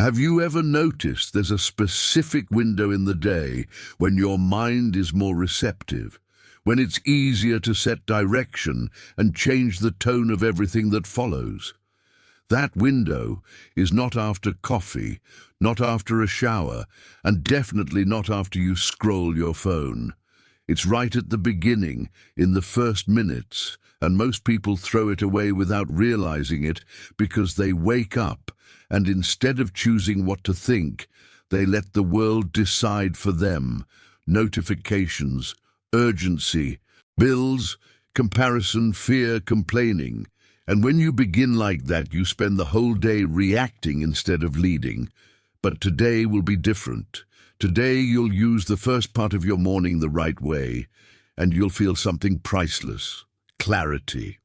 Have you ever noticed there's a specific window in the day when your mind is more receptive, when it's easier to set direction and change the tone of everything that follows? That window is not after coffee, not after a shower, and definitely not after you scroll your phone. It's right at the beginning, in the first minutes, and most people throw it away without realizing it because they wake up and instead of choosing what to think, they let the world decide for them. Notifications, urgency, bills, comparison, fear, complaining. And when you begin like that, you spend the whole day reacting instead of leading. But today will be different. Today you'll use the first part of your morning the right way, and you'll feel something priceless: clarity.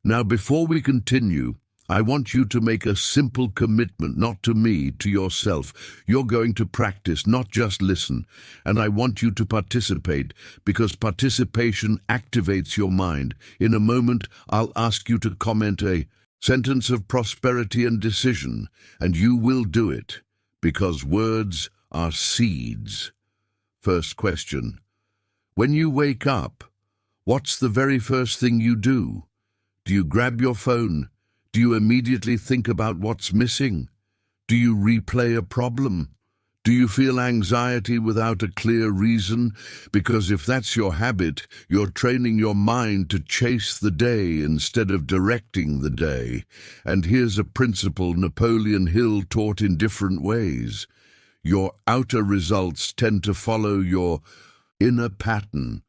Now, before we continue, I want you to make a simple commitment, not to me, to yourself. You're going to practice, not just listen. And I want you to participate, because participation activates your mind. In a moment, I'll ask you to comment a sentence of prosperity and decision, and you will do it, because words are seeds. First question: when you wake up, what's the very first thing you do? Do you grab your phone? Do you immediately think about what's missing? Do you replay a problem? Do you feel anxiety without a clear reason? Because if that's your habit, you're training your mind to chase the day instead of directing the day. And here's a principle Napoleon Hill taught in different ways. Your outer results tend to follow your inner pattern.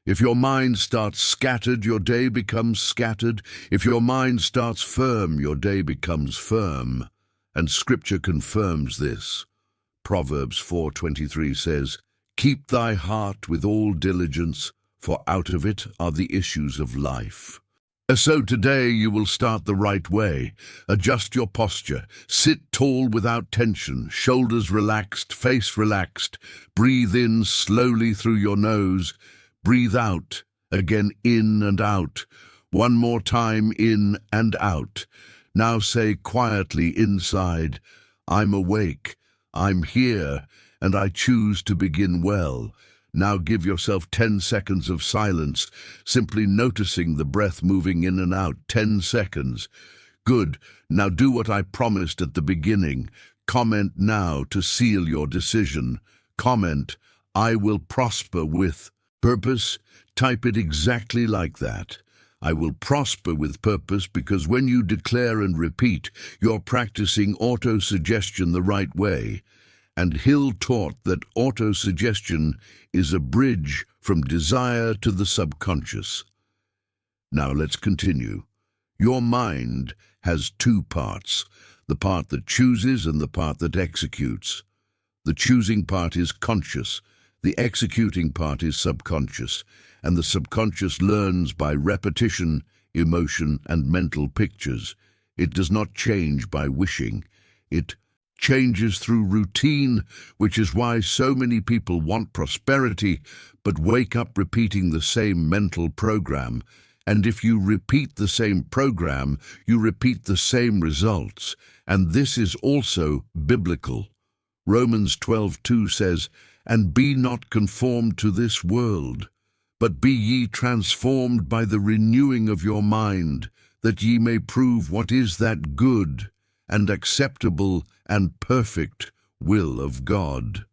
If your mind starts scattered, your day becomes scattered. If your mind starts firm, your day becomes firm. And Scripture confirms this. Proverbs 4:23 says, "Keep thy heart with all diligence, for out of it are the issues of life." So today you will start the right way. Adjust your posture. Sit tall without tension, shoulders relaxed, face relaxed. Breathe in slowly through your nose. Breathe out, again in and out. One more time, in and out. Now say quietly inside, "I'm awake, I'm here, and I choose to begin well." Now give yourself 10 seconds of silence, simply noticing the breath moving in and out. 10 seconds. Good. Now do what I promised at the beginning. Comment now to seal your decision. Comment, "I will prosper with purpose." Type it exactly like that. I will prosper with purpose, because when you declare and repeat, you're practicing autosuggestion the right way. And Hill taught that autosuggestion is a bridge from desire to the subconscious. Now let's continue. Your mind has two parts, the part that chooses and the part that executes. The choosing part is conscious. The executing part is subconscious, and the subconscious learns by repetition, emotion, and mental pictures. It does not change by wishing. It changes through routine, which is why so many people want prosperity, but wake up repeating the same mental program. And if you repeat the same program, you repeat the same results. And this is also biblical. Romans 12:2 says, "And be not conformed to this world, but be ye transformed by the renewing of your mind, that ye may prove what is that good and acceptable and perfect will of God."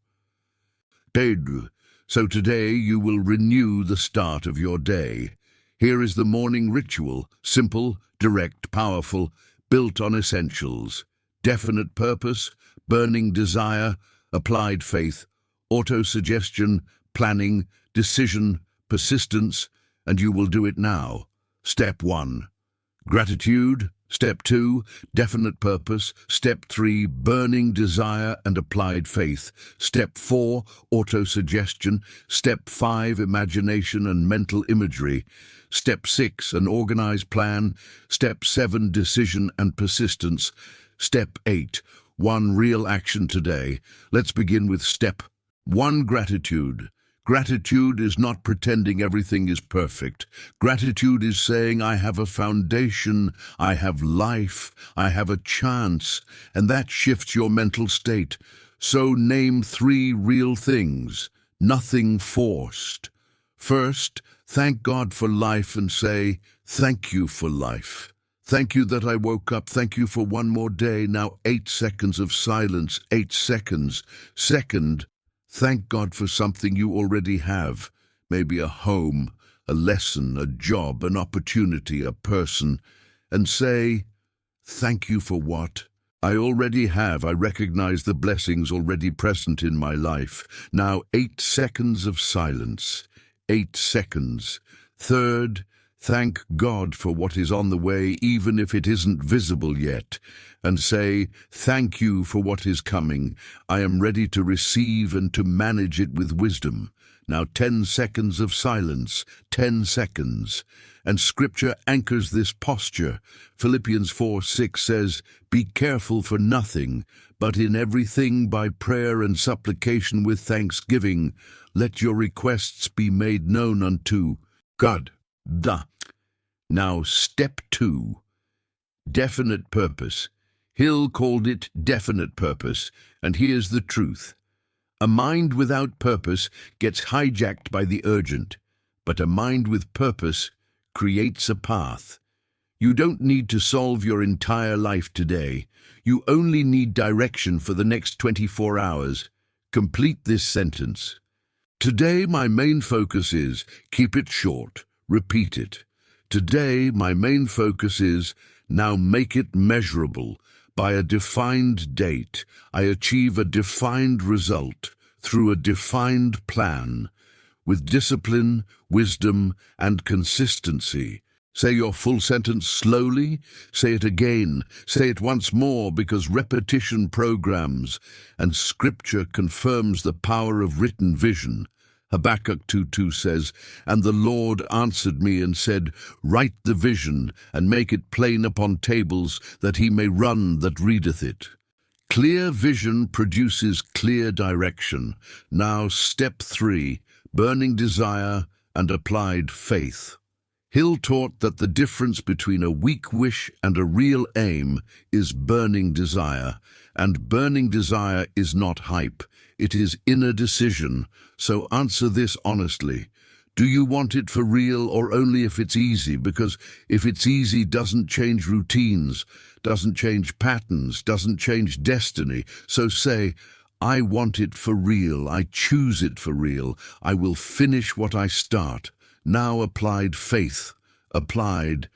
So today you will renew the start of your day. Here is the morning ritual, simple, direct, powerful, built on essentials: definite purpose, burning desire, applied faith, autosuggestion, planning, decision, persistence, and you will do it now. Step 1, gratitude. Step 2, definite purpose. Step 3, burning desire and applied faith. Step 4, autosuggestion. Step 5, imagination and mental imagery. Step 6, an organized plan. Step 7, decision and persistence. Step 8, one real action today. Let's begin with Step 1, gratitude. Gratitude is not pretending everything is perfect. Gratitude is saying, I have a foundation, I have life, I have a chance, and that shifts your mental state. So name 3 real things, nothing forced. First, thank God for life and say, thank you for life. Thank you that I woke up. Thank you for one more day. Now 8 seconds of silence, 8 seconds. Second, thank God for something you already have. Maybe a home, a lesson, a job, an opportunity, a person. And say, thank you for what? I already have. I recognize the blessings already present in my life. Now 8 seconds of silence. 8 seconds. Third, thank God for what is on the way, even if it isn't visible yet, and say, thank you for what is coming. I am ready to receive and to manage it with wisdom. Now 10 seconds of silence, 10 seconds. And Scripture anchors this posture. Philippians 4:6 says, be careful for nothing, but in everything by prayer and supplication with thanksgiving, let your requests be made known unto God. Now step 2, definite purpose. Hill called it definite purpose, and here's the truth. A mind without purpose gets hijacked by the urgent, but a mind with purpose creates a path. You don't need to solve your entire life today. You only need direction for the next 24 hours. Complete this sentence. Today my main focus is, keep it short, repeat it. Today my main focus is, now make it measurable. By a defined date, I achieve a defined result through a defined plan. With discipline, wisdom, and consistency. Say your full sentence slowly. Say it again. Say it once more, because repetition programs, and Scripture confirms the power of written vision. Habakkuk 2:2 says, and the Lord answered me and said, write the vision, and make it plain upon tables, that he may run that readeth it. Clear vision produces clear direction. Now step 3, burning desire and applied faith. Hill taught that the difference between a weak wish and a real aim is burning desire, and burning desire is not hype, it is inner decision. So answer this honestly. Do you want it for real or only if it's easy? Because if it's easy, doesn't change routines, doesn't change patterns, doesn't change destiny. So say, I want it for real, I choose it for real, I will finish what I start. Now applied faith. Applied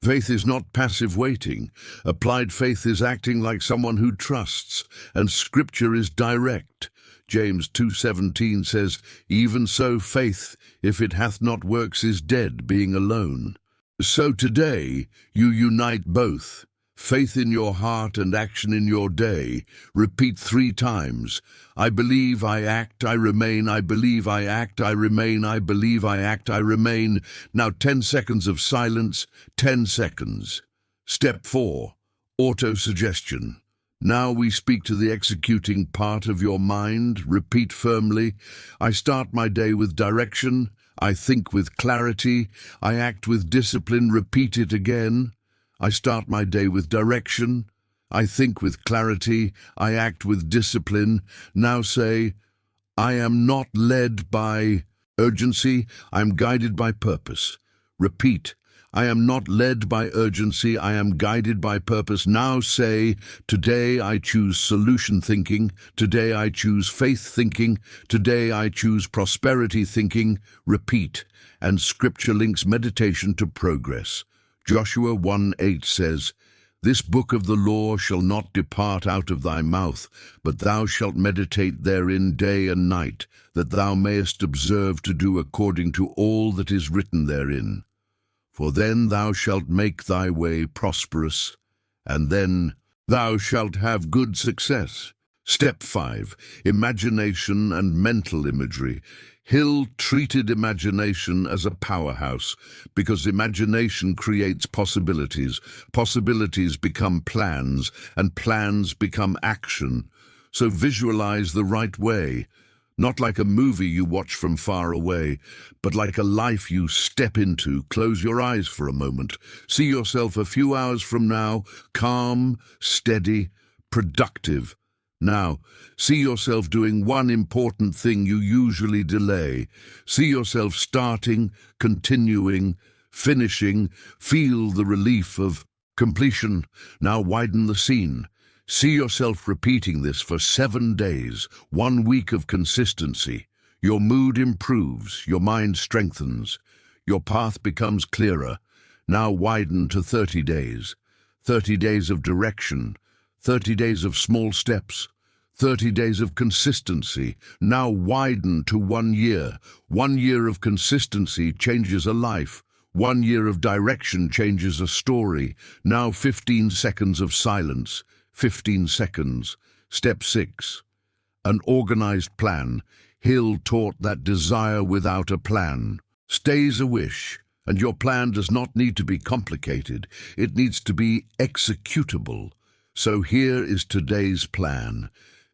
faith is not passive waiting. Applied faith is acting like someone who trusts, and Scripture is direct. James 2:17 says, even so faith, if it hath not works, is dead, being alone. So today you unite both. Faith in your heart and action in your day. Repeat 3 times. I believe, I act, I remain. I believe, I act, I remain. I believe, I act, I remain. Now 10 seconds of silence, 10 seconds. Step 4, autosuggestion. Now we speak to the executing part of your mind. Repeat firmly. I start my day with direction. I think with clarity. I act with discipline. Repeat it again. I start my day with direction. I think with clarity. I act with discipline. Now say, I am not led by urgency. I am guided by purpose. Repeat, I am not led by urgency. I am guided by purpose. Now say, today I choose solution thinking. Today I choose faith thinking. Today I choose prosperity thinking. Repeat, and Scripture links meditation to progress. Joshua 1:8 says, this book of the law shall not depart out of thy mouth, but thou shalt meditate therein day and night, that thou mayest observe to do according to all that is written therein. For then thou shalt make thy way prosperous, and then thou shalt have good success. Step 5, imagination and mental imagery. Hill treated imagination as a powerhouse because imagination creates possibilities. Possibilities become plans, and plans become action. So visualize the right way. Not like a movie you watch from far away, but like a life you step into. Close your eyes for a moment. See yourself a few hours from now, calm, steady, productive. Now, see yourself doing one important thing you usually delay. See yourself starting, continuing, finishing. Feel the relief of completion. Now widen the scene. See yourself repeating this for 7 days, 1 week of consistency. Your mood improves, your mind strengthens, your path becomes clearer. Now widen to 30 days. 30 days of direction, 30 days of small steps, 30 days of consistency. Now widen to 1 year. 1 year of consistency changes a life. 1 year of direction changes a story. Now 15 seconds of silence. 15 seconds. Step 6. An organized plan. Hill taught that desire without a plan stays a wish, and your plan does not need to be complicated. It needs to be executable. So here is today's plan.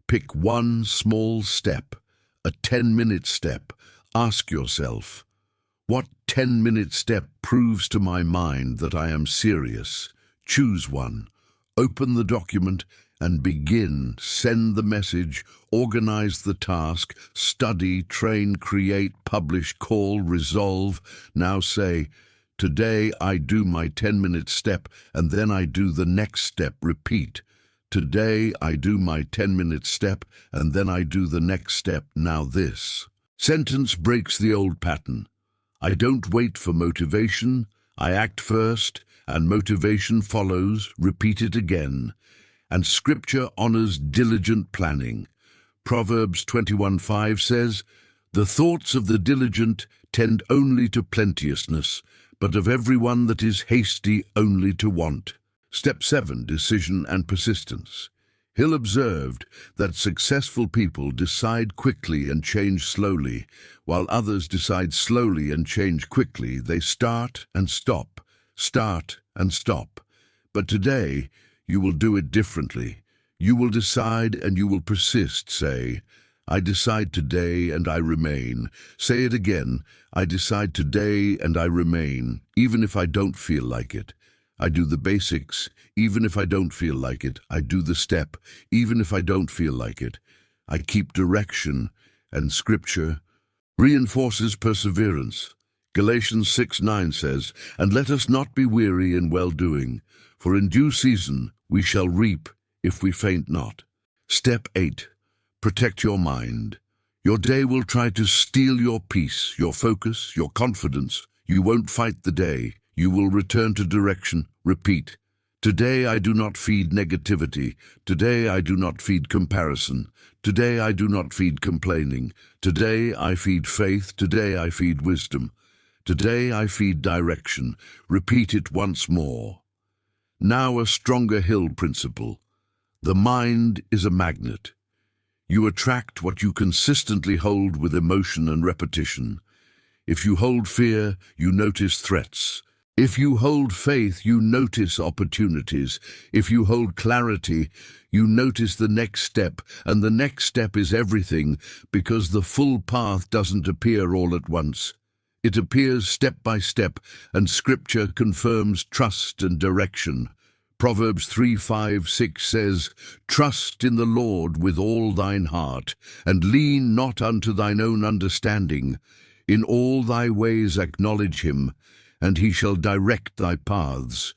Pick one small step, a 10-minute step. Ask yourself, what 10-minute step proves to my mind that I am serious? Choose one. Open the document and begin. Send the message, organize the task, study, train, create, publish, call, resolve. Now say, today I do my 10-minute step and then I do the next step. Repeat. Today I do my 10-minute step and then I do the next step. Now this sentence breaks the old pattern. I don't wait for motivation. I act first and motivation follows. Repeat it again. And Scripture honors diligent planning. Proverbs 21:5 says, the thoughts of the diligent tend only to plenteousness, but of everyone that is hasty only to want. Step 7, decision and persistence. Hill observed that successful people decide quickly and change slowly, while others decide slowly and change quickly. They start and stop, start and stop. But today, you will do it differently. You will decide and you will persist. Say, I decide today and I remain. Say it again. I decide today and I remain, even if I don't feel like it. I do the basics, even if I don't feel like it. I do the step, even if I don't feel like it. I keep direction, and Scripture reinforces perseverance. Galatians 6:9 says, and let us not be weary in well-doing, for in due season we shall reap if we faint not. Step 8. Protect your mind. Your day will try to steal your peace, your focus, your confidence. You won't fight the day. You will return to direction. Repeat. Today I do not feed negativity. Today I do not feed comparison. Today I do not feed complaining. Today I feed faith. Today I feed wisdom. Today I feed direction. Repeat it once more. Now a stronger Hill principle. The mind is a magnet. You attract what you consistently hold with emotion and repetition. If you hold fear, you notice threats. If you hold faith, you notice opportunities. If you hold clarity, you notice the next step, and the next step is everything, because the full path doesn't appear all at once. It appears step by step, and Scripture confirms trust and direction. Proverbs 3:5-6 says, trust in the Lord with all thine heart, and lean not unto thine own understanding. In all thy ways acknowledge him, and he shall direct thy paths.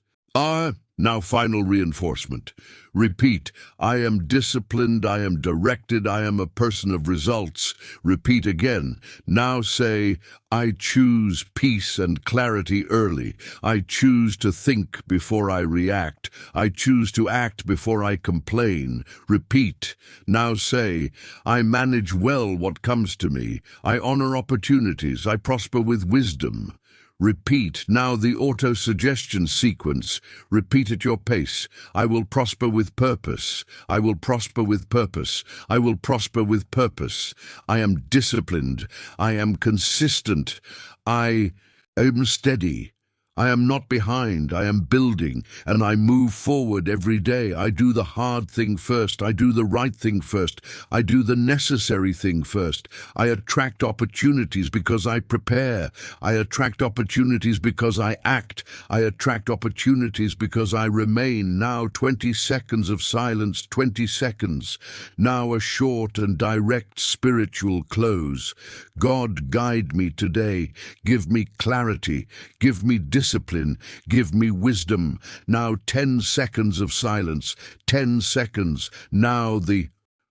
Now final reinforcement. Repeat, I am disciplined, I am directed, I am a person of results. Repeat again. Now say, I choose peace and clarity early. I choose to think before I react. I choose to act before I complain. Repeat. Now say, I manage well what comes to me. I honor opportunities. I prosper with wisdom. Repeat. Now the autosuggestion sequence. Repeat at your pace. I will prosper with purpose. I will prosper with purpose. I will prosper with purpose. I am disciplined. I am consistent. I am steady. I am not behind, I am building, and I move forward every day. I do the hard thing first, I do the right thing first, I do the necessary thing first. I attract opportunities because I prepare. I attract opportunities because I act. I attract opportunities because I remain. Now 20 seconds of silence, 20 seconds. Now a short and direct spiritual close. God, guide me today. Give me clarity. Give me discipline. Give me wisdom. Now 10 seconds of silence. 10 seconds. Now the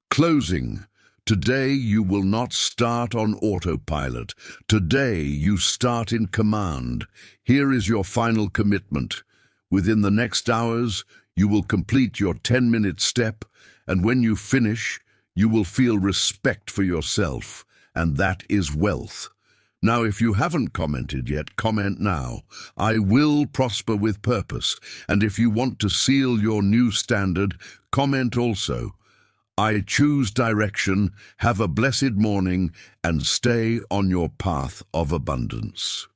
closing. Today you will not start on autopilot. Today you start in command. Here is your final commitment. Within the next hours, you will complete your 10-minute step, and when you finish, you will feel respect for yourself, and that is wealth. Now, if you haven't commented yet, comment now. I will prosper with purpose. And if you want to seal your new standard, comment also. I choose direction, have a blessed morning, and stay on your path of abundance.